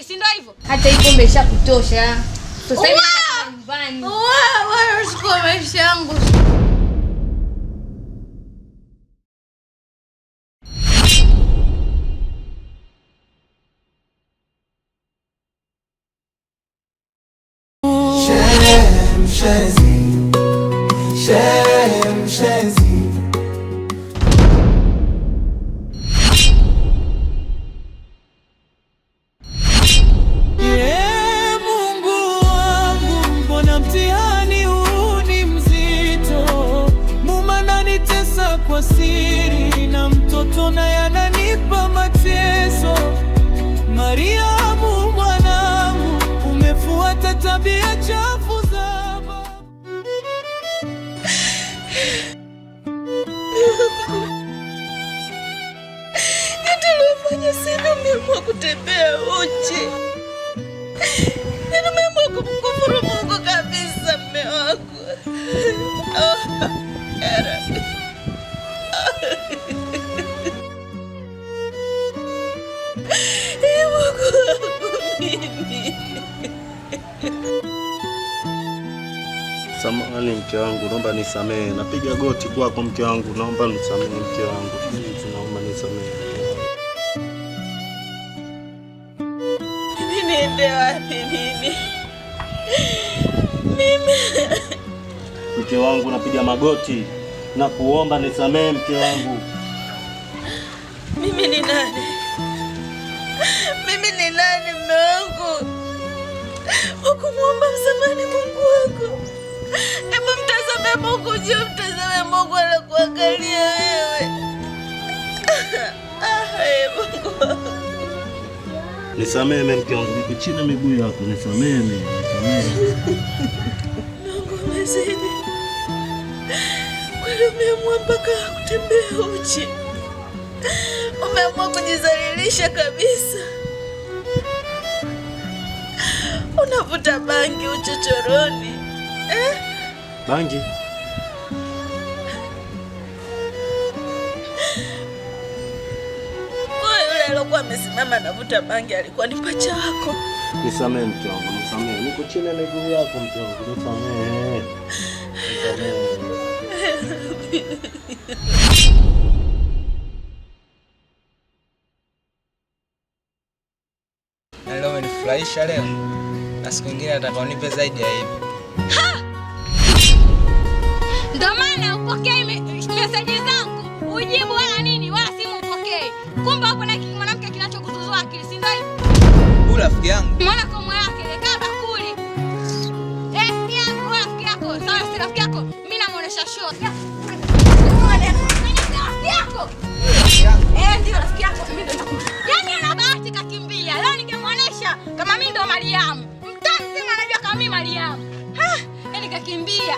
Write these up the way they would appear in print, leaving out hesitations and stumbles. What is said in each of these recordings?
si ndio hivyo? Hata hii pombe ishakutosha. Sasa hivi nyumbani. Wewe usikue maisha yangu. Mungu wangu, mbona mtihani huu ni mzito? Muma ananitesa kwa siri na mtoto naye ananipa mateso. Mariamu mwanangu, umefuata tabia chafu za baba. Nitalofanya sina, nimeamua kutembea uchi. Nimeamua kumkufuru Mungu kabisa, mume wangu. Ya Rabbi. Mungu wangu mimi. Samahani mke wangu, naomba nisamehe. Napiga goti kwako mke wangu, naomba nisamehe mke wangu. Naomba nisamehe. Niende wapi mimi? Mke wangu, napiga magoti na kuomba nisamehe mke wangu. Mimi ni nani? Mimi ni nani mume wangu? Ukumuomba msamani Mungu wako. Hebu mtazame Mungu juu, mtazame Mungu anakuangalia wewe. Mungu wangu. Nisamehe mke wangu, niko chini ya miguu yako, nisamehe. Mungu umezidi. Kwani umeamua mpaka kutembea uchi? Umeamua kujizalilisha kabisa. Unavuta bangi uchochoroni. Bangi? Yule alikuwa amesimama anavuta bangi alikuwa ni pacha wako. Nisamehe mke wangu, nisamehe. Niko chini ya miguu yako mke wangu, nisamehe. Leo umenifurahisha leo. Na siku nyingine nataka unipe zaidi ya hivi. Ndio maana upokee message zangu. Ujibu wala nini, wala simu upokee. Kumbe hapo na mwanamke kinachokuzuzua akili, si ndio hivyo? Huyu rafiki yangu. Mwana kwa mwana yake kaba kule. Ni yangu rafiki yako, sawa si rafiki yako. Mimi namuonesha show. Rafiki yako. Ndio rafiki yako. Mimi ndo yaani ana bahati kakimbia. Leo ningemuonesha kama mimi ndo Mariamu. Mtamzima anajua kama mimi Mariamu. Yaani kakimbia.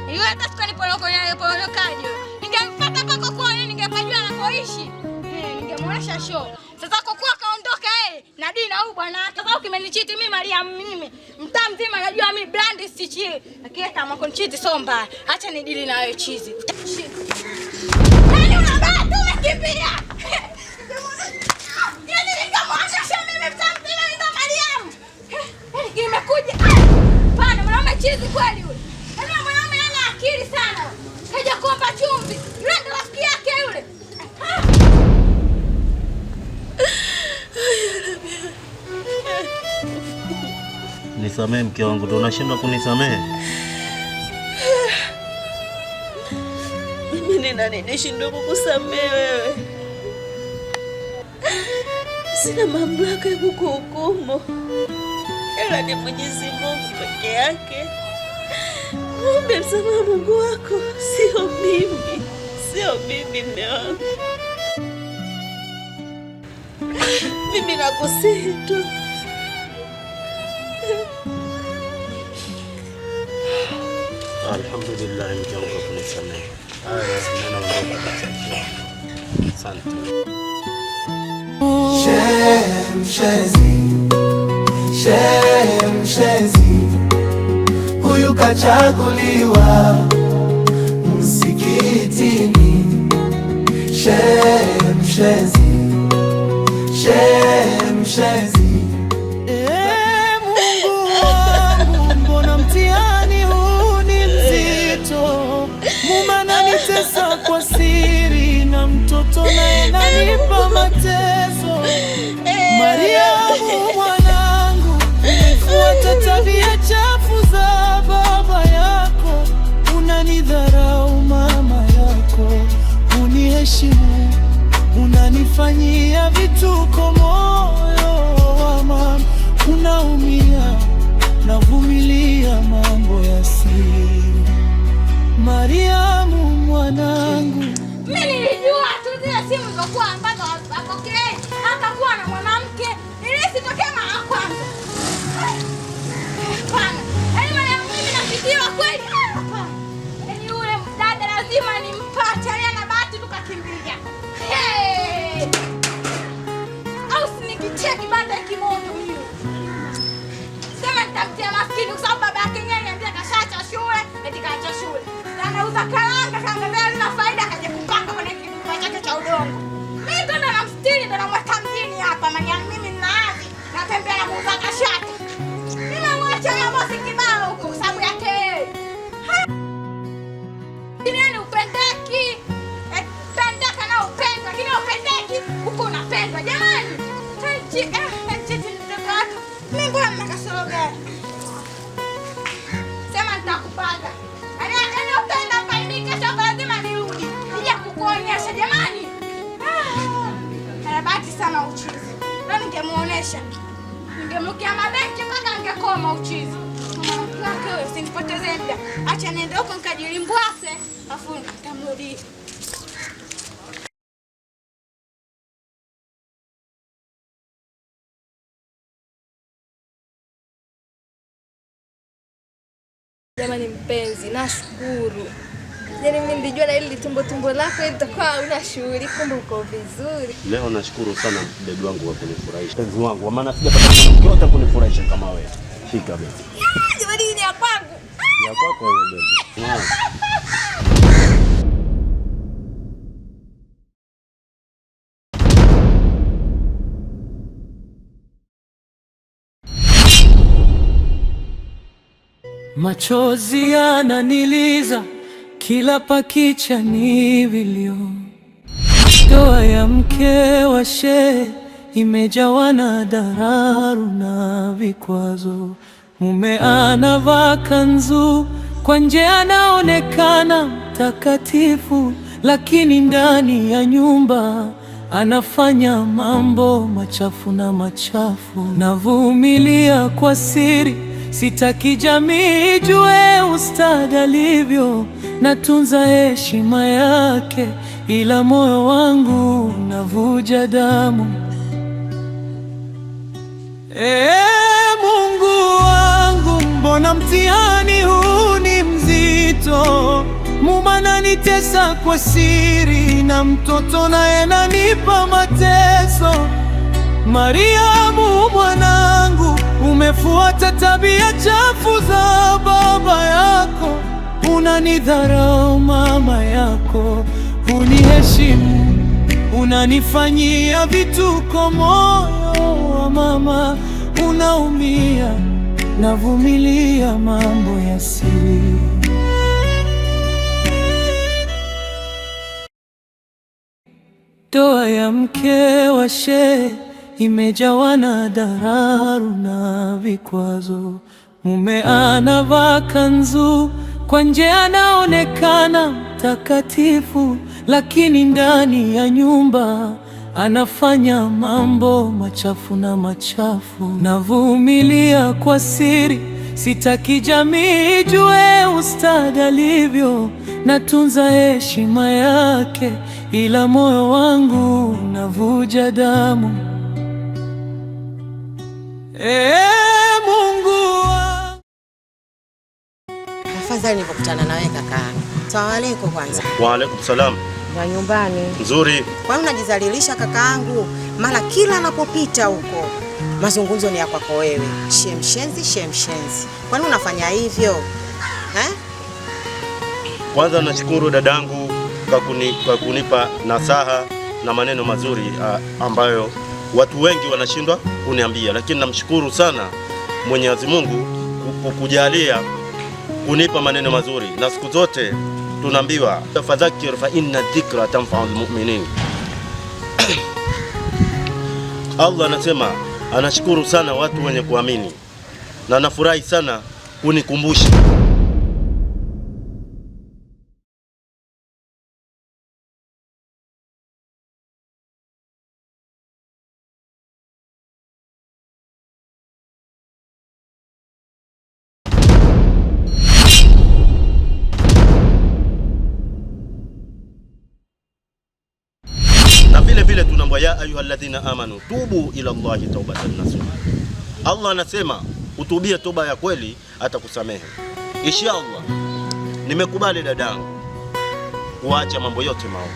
Yule hata tukaniponyokaje. Ningemfuata pako kwa yeye, ningepajua anakoishi. Ningemuonesha show. Sasa kwa kuwa kaondoka yeye na Dina huyu bwana, sasa ukimenichiti mimi Mariamu mimi. Mtaa mzima anajua mimi brand stichi. Lakini kama kunichiti sio mbaya. Acha nidili na wewe chizi. Yaani unabaya tu umekimbia. Yaani ningemuonesha mimi mtaa mzima ndo Mariamu. Yaani imekuja. Bana mwanaume chizi kweli yule. Yaani mwanaume ana akili sana. Kaja kuomba chumvi. Yule ndo rafiki yake yule. Nisamehe mke wangu, ndo unashindwa kunisamehe? Mimi ni nani nishindwe kukusamehe wewe? Sina mamlaka ya kukuhukumu. Ila ni Mwenyezi Mungu peke yake. Muombe msamaha Mungu wako, sio mimi. Sio mimi mume wangu. Mimi nakusihi tu. Alhamdulillah mke wangu kunisamehe. Neno ndogo kabisa. Asante. Mshenzi huyu kachaguliwa msikitini. Mshenzi uniheshimu, unanifanyia vituko, moyo wa mama unaumia, navumilia mambo ya siri. Mariamu mwanangu, mimi nilijua tu zile simu zilizokuwa ambazo apokee atakuwa na mwanamke ili sitokee mara kwanza. Hapana, yaani Mariamu mimi nafikiwa kweli. Yaani yule dada lazima nimpate, ana bahati tukakimbia. Au sinikitie kibanda kimoja mimi. Sema nitamtia maskini kwa sababu baba yake yeye anambia kashaacha shule, eti kaacha shule. Anauza karanga, kaangalia halina faida, akaja kupanga kwenye kiduka chake cha udongo. Mimi ndo namstiri, ndo namweka mjini hapa, maana mimi nina hadhi, natembea na muuza kashata. Nimemwacha na bosi kibao huko kwa sababu yake yeye. Nini upendeki? Pendeka na upendwa, lakini upendeki huko unapendwa. Jamani, cheti nitoka watu. Mimi mbona nina kasoro gani? Sema nitakupanga. Jamani, anabahati sana uchizi. Leo ningemuonesha, ningemrukia mabenki mpaka angekoma uchizi. Mama wake wewe, usinipoteze muda. Acha niende huko nikajilimbwase, afu nitamrudi. Jamani mpenzi, nashukuru. Yaani mimi nilijua na hili tumbo lako litakuwa una shughuli, kumbe uko vizuri. Leo nashukuru sana bebi wangu kwa kunifurahisha. Mpenzi wangu, maana sijapata mtu yote kunifurahisha kama wewe. Shika bebi. Jamani ni ya kwangu. Ya kwako wewe bebi. Machozi yananiliza kila pakicha ni vilio. Ndoa ya mke wa shehe imejawa na dharau na vikwazo. Mume anavaa kanzu, kwa nje anaonekana mtakatifu, lakini ndani ya nyumba anafanya mambo machafu na machafu. Navumilia kwa siri, sitaki jamii ijue ustadi alivyo, natunza heshima yake, ila moyo wangu unavuja damu. Mungu wangu, mbona mtihani huu ni mzito? Mume ananitesa kwa siri, na mtoto naye ananipa mateso. Mariamu mwanangu, umefuata tabia chafu za baba yako, unanidharau mama yako, uniheshimu, unanifanyia vituko, moyo wa mama unaumia, navumilia mambo ya siri. Ndoa ya mke wa shehe imejawa na dharau na vikwazo. Mume anavaa kanzu, kwa nje anaonekana mtakatifu, lakini ndani ya nyumba anafanya mambo machafu na machafu. Navumilia kwa siri, sitaki jamii ijue ustadi alivyo, natunza heshima yake, ila moyo wangu unavuja damu. Mungu afadhali nilipokutana nawe kaka. Asalamu alaykum kwanza. Wa alaykum salam. Wa nyumbani. Nzuri. Kwa nini unajizalilisha kakaangu? Mara kila anapopita huko mazungumzo ni ya kwako wewe. Shemshenzi. Kwa nini unafanya hivyo? Kwanza nashukuru dadangu kwa kunipa nasaha na maneno mazuri ambayo watu wengi wanashindwa kuniambia, lakini namshukuru sana Mwenyezi Mungu kukujalia kunipa maneno mazuri. Na siku zote tunaambiwa fadhakir fa inna dhikra tanfa'ul mu'minin. Allah anasema anashukuru sana watu wenye kuamini, na nafurahi sana kunikumbusha vile tunaambia ya ayyuhalladhina amanu tubu ila Allahi taubatan nasuha. Allah anasema utubie toba ya kweli atakusamehe. Inshallah nimekubali dadangu kuacha mambo yote maovu.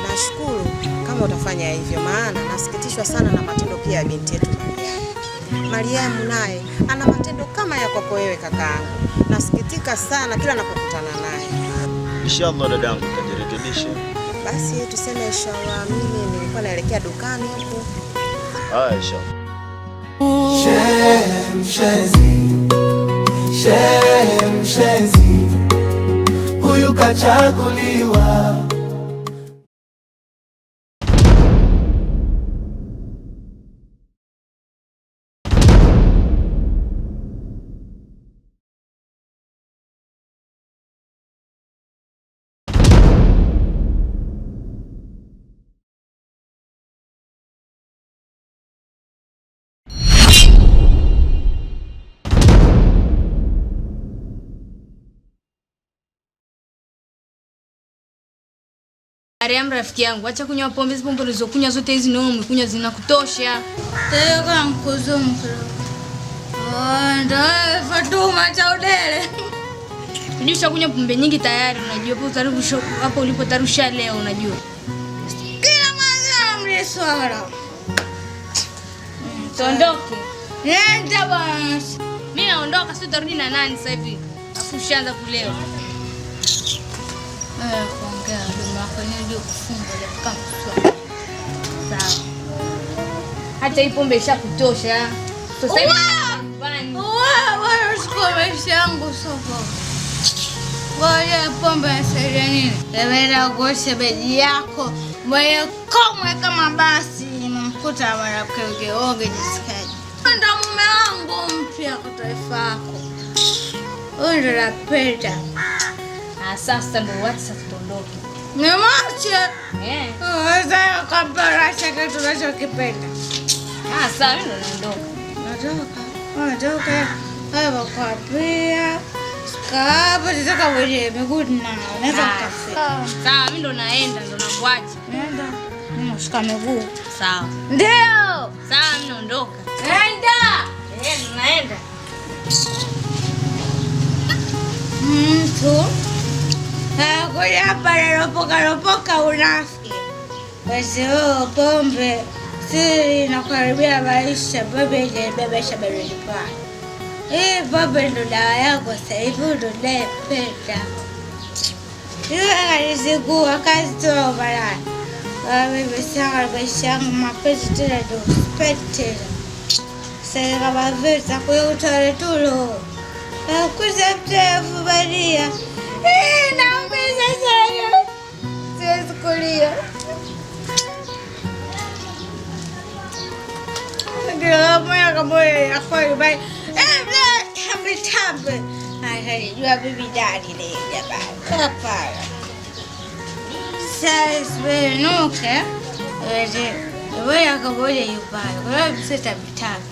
Nashukuru kama utafanya hivyo, maana nasikitishwa sana na matendo pia ya binti yetu Mariamu. Mariamu naye ana matendo kama ya kwako wewe kakaangu. Nasikitika sana kila napokutana naye. Inshallah dadangu utajirekebisha. Basi tuseme inshallah, mimi nilikuwa naelekea dukani huko. Haya inshallah. Mshenzi huyu kachaguliwa. Mariam rafiki yangu, acha kunywa pombe. Hizo pombe ulizokunywa zote hizi ndio umekunywa zinakutosha. Tayari kwa mkuzumu. Ndio Fatuma Chaudele. Unajua kunywa pombe nyingi tayari, unajua hapo ulipo tarusha leo unajua. Kila mwanzo mliswara. Tuondoke. Nenda bwana. Mimi naondoka, sio tarudi na nani sasa hivi. Afu ushaanza kulewa. Kuongea ndio ndio kufunga dakika mswa. Sawa. Hata hii pombe ishakutosha. Sasa hivi wewe usikomesha yangu soko. Wewe pombe sasa nini? Wewe ugoshe bedi yako. Wewe komwe kama basi nimemkuta mara keugeoge jisikaji. Ndio mume wangu mpya kwa taifa yako. Ndio napenda. sasa ndio watu sasa tuondoke. Nimache. Wewe kabarasha kitu unachokipenda. Sasa mimi ndo naondoka. Ondoka. Hapo kwa pia. Skaba tutaka wewe good now. Naweza kafe. Sawa, mimi ndo naenda, ndo nakuacha. Nenda. Mshika miguu. Sawa. Ndio. Sawa, mimi naondoka. Nenda. Naenda. Mtu. Kuja hapa ropoka unafiki. Basi pombe. Siri nakaribia maisha, bebe ilibebesha baridi pale. Bebe ndo dawa yako sasa hivi ndo napenda. Yule alizigua kazi tu barani. Bebe sana maisha mapenzi tena ndo spete. Sasa kama vita kwa utare tulo. Kuja mtefu badia. Naumeza sana. Siwezi kulia. Moya kamoya ya kweli bai. Tambe. Jua bibi dadi le jamani. Hapana. Sasa nuke. Moya kamoya yupai. Kwa hiyo sita bitatu.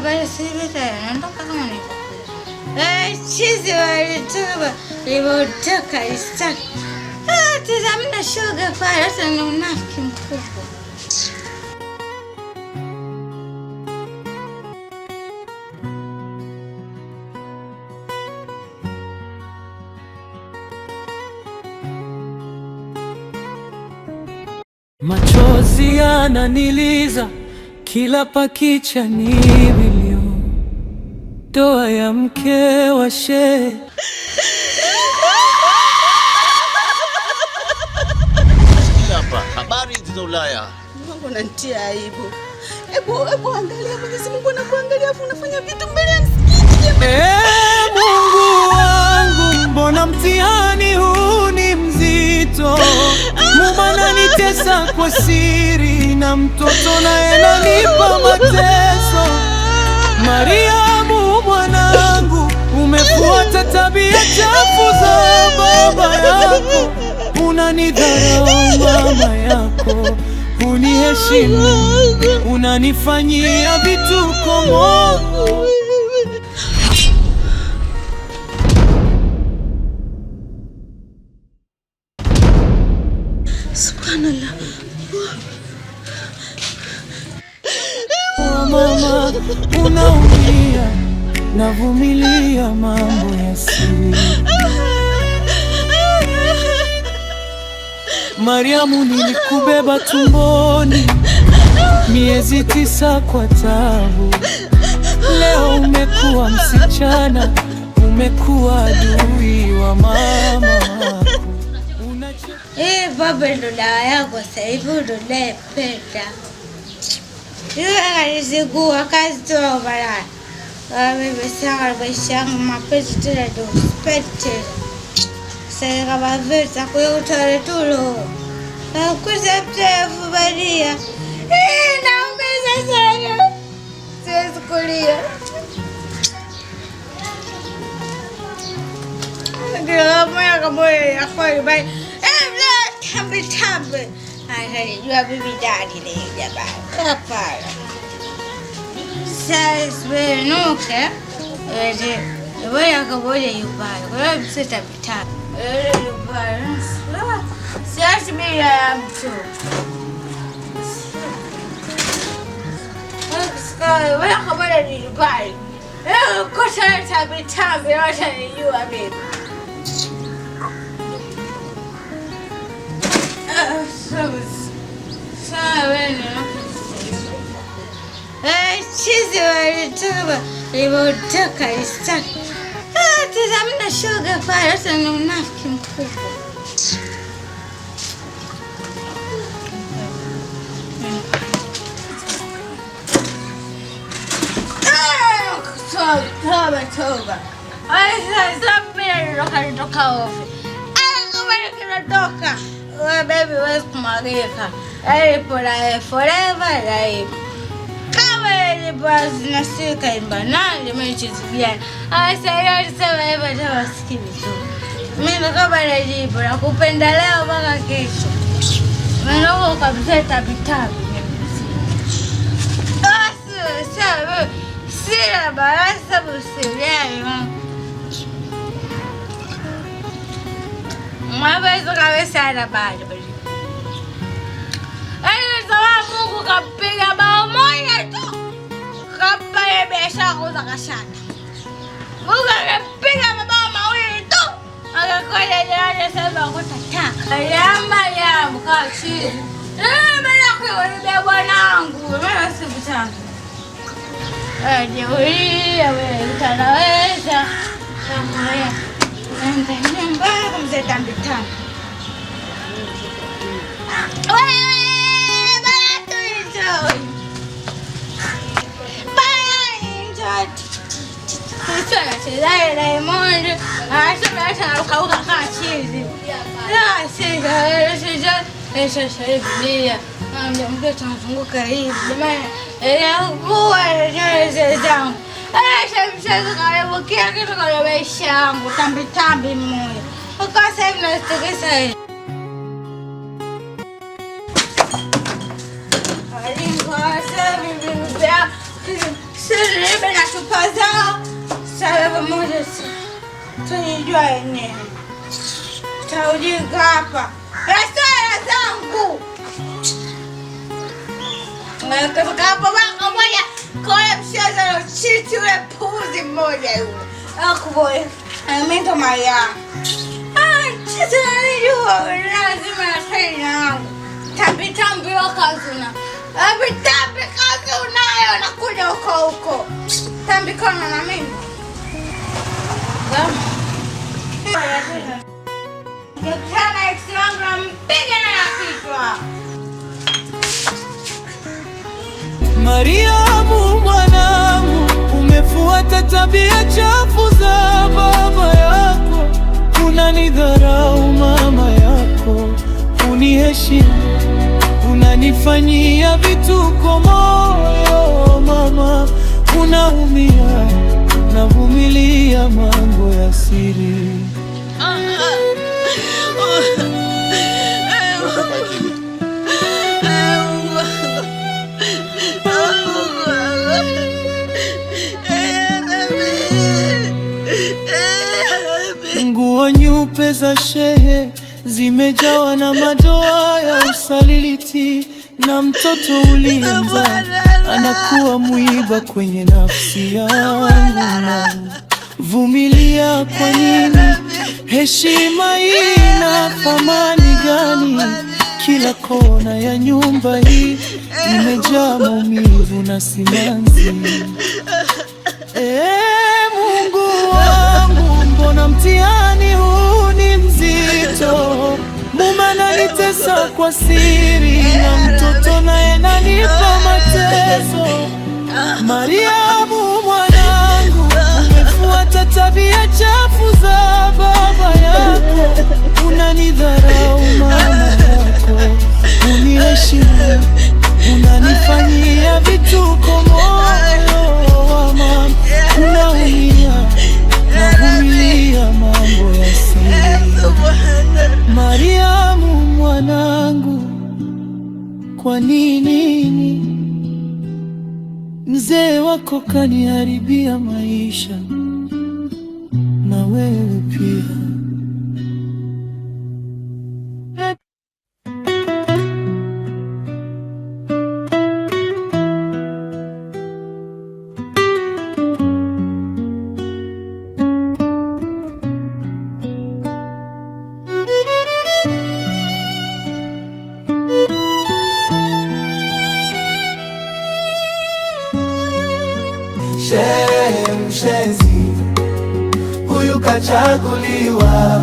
Basi bita ndoka kama ni. Chizi walitoka. Livotoka istaki. Tazamna shoga pale hata ni unafiki mkubwa. Machozi yananiliza kila pakicha ni vilio, ndoa ya mke wa shehe. Hapa habari za Ulaya. Mungu ananitia aibu. Hebu angalia, Mwenyezi Mungu anakuangalia afu unafanya vitu mbele ya msikiti. Mungu wangu, mbona mtihani huu ni mzito? Mama ananitesa kwa siri na mtoto naye ananipa mateso. Mariamu mwanangu, umefuata tabia chafu za baba yako. Unanidharau mama yako, uniheshimu, unanifanyia vituko Mungu. Subhanallah. Mama, unaumia, navumilia mambo ya siri. Mariamu, nilikubeba tumboni miezi 9 kwa tabu. Leo umekuwa msichana, umekuwa adui wa mama. Baba ndo dawa yako sasa hivi, ndo naipenda. Alizikuwa kazi tu barani. Wamesema maisha mapenzi tena ndo spete. Sasa kama vita kwa utare tulo. Na kusepte fubadia. Naumeza sana. Siwezi kulia. Ndio moyo kama ya kweli bai. Tambe. Anajua bibi dadi ni jamaa. Hapana. Sasa wewe nuke. Wewe akaboja yubaya. Wewe msita bitatu. Yubaya. Sasa bila ya mtu. Wewe akaboja yubaya. Wewe kosa tabitambe yote yua bibi. Chizi walitoka livotoka istaki. Tazamina shoga pale, hata ni unafiki mkubwa. Toba. Sasa mbele nitoka ofi. Kama nikitoka, wewe baby wewe kumagika. Forever life. Kama ile basi nasika imbanani mmechizibiana. Sasa sema hivyo ndio wasikii vizuri. Mimi kama najibu na kupenda leo mpaka kesho. Mimi kabisa tabitabu. Sasa sina barasa busiliani mama. Mwabezo kabisa na bado. Mungu kapiga bao moja tu. Kapaya biashara kuuza kashata. Mungu kapiga mabao mawili tu. Akakoja jirani sasa kutata. Ya mkaa chini. Mimi nakuibia bwanangu. Mimi sikutaka. Wewe utanaweza. Kama nenda nyumbani kumzeta mbitani. Siri na chupa zao sababu moja tunijua yenyewe. Taujinga hapa. Rastara zangu. Ngakatoka hapo baka moja kwa mchezo wa chiti ule puzi mmoja yule. Akuboye. Mimi ndo Maria. Chiti najua lazima nasema yangu. Tambi wakazuna. Tambi kazi unayo nakuja huko. Tambi kona na mimi. Nikana ex wangu mpige na kichwa. Mariamu mwanangu, umefuata tabia chafu za baba yako. Unanidharau mama yako, uniheshimu, unanifanyia vituko moyo mama. Unaumia, navumilia mambo ya siri. Nguo nyeupe za shehe zimejawa na madoa ya usaliti, na mtoto uliyemzaa anakuwa mwiba kwenye nafsi yangu. Vumilia kwa nini? Heshima ina thamani gani? Kila kona ya nyumba hii imejaa maumivu na simanzi. Mungu wangu, mbona mtihani huu ni mzito? Mume ananitesa kwa siri, na mtoto naye ananipa mateso. Mariamu mwanangu, umefuata tabia chafu za baba yako. Unanidharau mama yako, uniheshimu, unanifanyia vituko. Moyo wa mama unaumia, navumilia mambo ya siri. Mariamu mwanangu, kwa nini mzee wako kaniharibia maisha, na wewe pia? Mshenzi huyu kachaguliwa